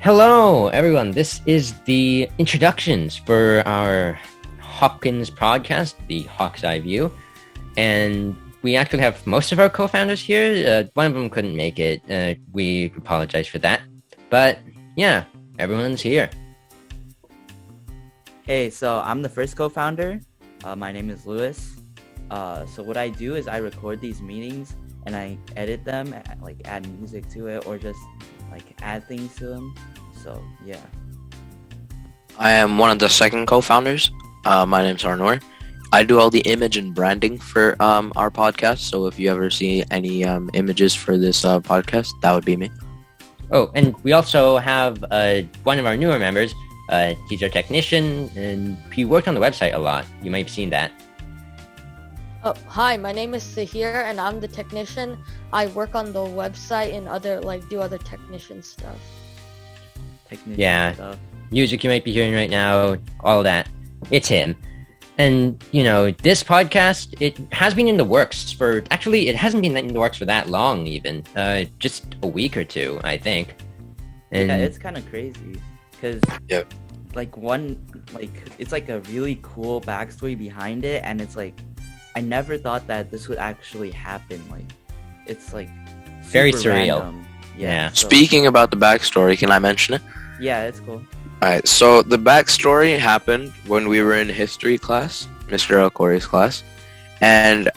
Hello, everyone. This is the introductions for our Hopkins podcast, the Hawk's Eye View. And we actually have most of our co-founders here. One of them couldn't make it. We apologize for that. But yeah, everyone's here. Hey, so I'm the first co-founder. My name is Lewis. So what I do is I record these meetings and I edit them, like add music to it or just like add things to them. So yeah. I am one of the second co-founders. My name's Arnor. I do all the image and branding for our podcast. So if you ever see any images for this podcast, that would be me. Oh, and we also have one of our newer members. He's our technician, and he worked on the website a lot. You might have seen that. Oh, hi, my name is Sahir, and I'm the technician. I work on the website and do other technician stuff. Yeah, music you might be hearing right now, all that. It's him. And, this podcast, it has been in the works it hasn't been in the works for that long even. Just a week or two, I think. And yeah, it's kind of crazy. Because, it's like a really cool backstory behind it, and it's like, I never thought that this would actually happen. Like, it's like very surreal. Random. Yeah. So, Speaking about the backstory, can I mention it? yeah, it's cool. Alright, so the backstory happened when we were in history class, Mr. Okori's class, and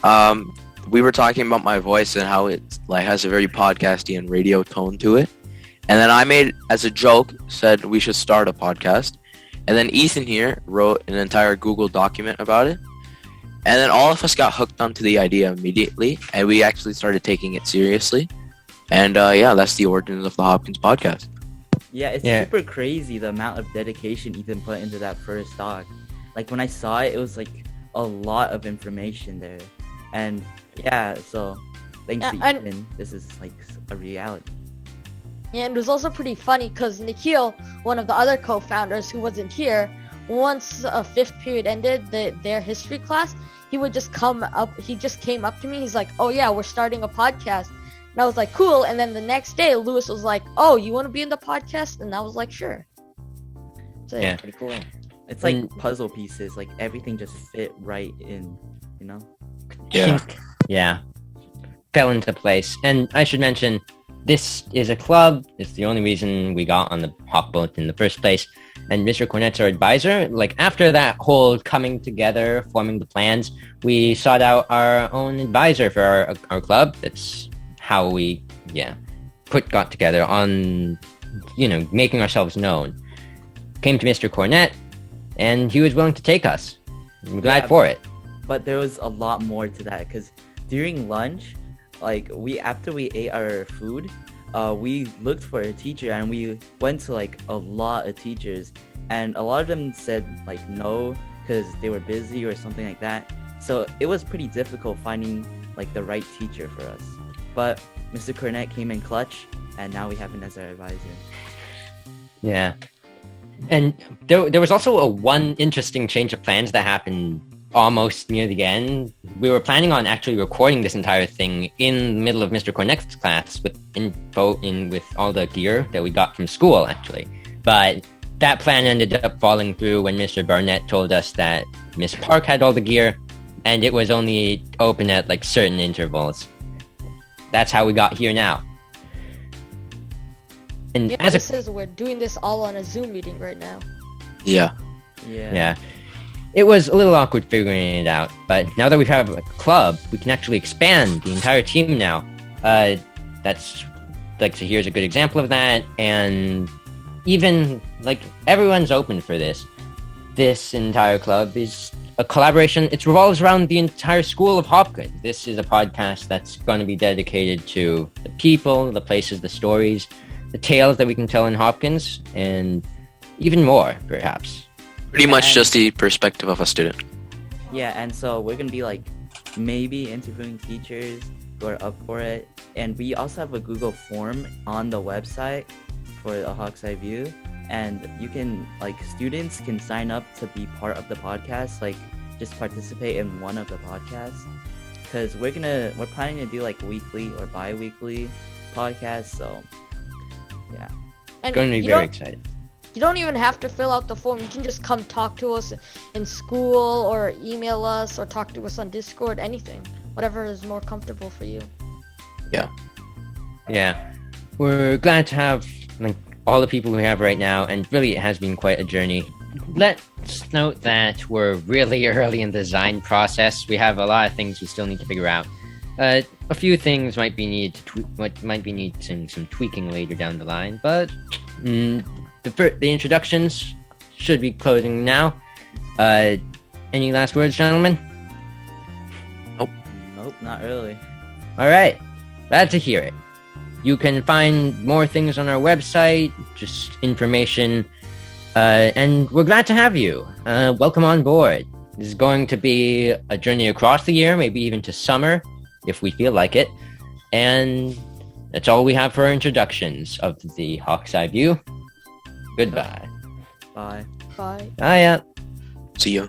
we were talking about my voice and how it has a very podcasty and radio tone to it. And then I made, as a joke, said we should start a podcast. And then Ethan here wrote an entire Google document about it. And then all of us got hooked onto the idea immediately, and we actually started taking it seriously. And that's the origins of the Hopkins podcast. Yeah, it's super crazy the amount of dedication Ethan put into that first doc. Like when I saw it, it was like a lot of information there. And yeah, so thanks to Ethan, this is like a reality. Yeah, and it was also pretty funny because Nikhil, one of the other co-founders who wasn't here, once a fifth period ended, their history class, he just came up to me. He's like, "Oh yeah, we're starting a podcast." And I was like, "Cool." And then the next day, Lewis was like, "Oh, you want to be in the podcast?" And I was like, "Sure." So yeah, pretty cool. It's like puzzle pieces. Like everything just fit right in, Yeah. Yeah. Fell into place. And I should mention, this is a club. It's the only reason we got on the Hawk boat in the first place. And Mr. Cornett's our advisor. Like, after that whole coming together, forming the plans, we sought out our own advisor for our club. That's how we, got together on, making ourselves known. Came to Mr. Cornett, and he was willing to take us. We're glad for it. But there was a lot more to that, because during lunch, after we ate our food, we looked for a teacher, and we went to a lot of teachers, and a lot of them said no because they were busy or something like that. So it was pretty difficult finding the right teacher for us. But Mr. Cornett came in clutch, and now we have him as our advisor. Yeah. And there was also one interesting change of plans that happened almost near the end. We were planning on actually recording this entire thing in the middle of Mr. Cornett's class with all the gear that we got from school, actually. But that plan ended up falling through when Mr. Barnett told us that Miss Park had all the gear, and it was only open at certain intervals. That's how we got here now. And we're doing this all on a Zoom meeting right now. Yeah. It was a little awkward figuring it out, but now that we have a club, we can actually expand the entire team now. That's here's a good example of that, and even everyone's open for this. This entire club is a collaboration. It revolves around the entire school of Hopkins. This is a podcast that's going to be dedicated to the people, the places, the stories, the tales that we can tell in Hopkins, and even more, perhaps. Pretty much just the perspective of a student. Yeah, and so we're going to be maybe interviewing teachers who are up for it. And we also have a Google form on the website for the Hawk's Eye View. And you can, students can sign up to be part of the podcast, just participate in one of the podcasts. Because we're planning to do weekly or bi-weekly podcasts, so yeah. And Going to be you very don't- excited. You don't even have to fill out the form. You can just come talk to us in school or email us or talk to us on Discord, anything. Whatever is more comfortable for you. Yeah, we're glad to have like all the people we have right now, and really it has been quite a journey. Let's note that we're really early in the design process. We have a lot of things we still need to figure out. A few things might be needing some tweaking later down the line, but the introductions should be closing now. Any last words, gentlemen? Nope, not really. All right, glad to hear it. You can find more things on our website, just information, and we're glad to have you. Welcome on board. This is going to be a journey across the year, maybe even to summer, if we feel like it. And that's all we have for our introductions of the Hawk's Eye View. Goodbye. Bye. Bye. Hiya. See ya.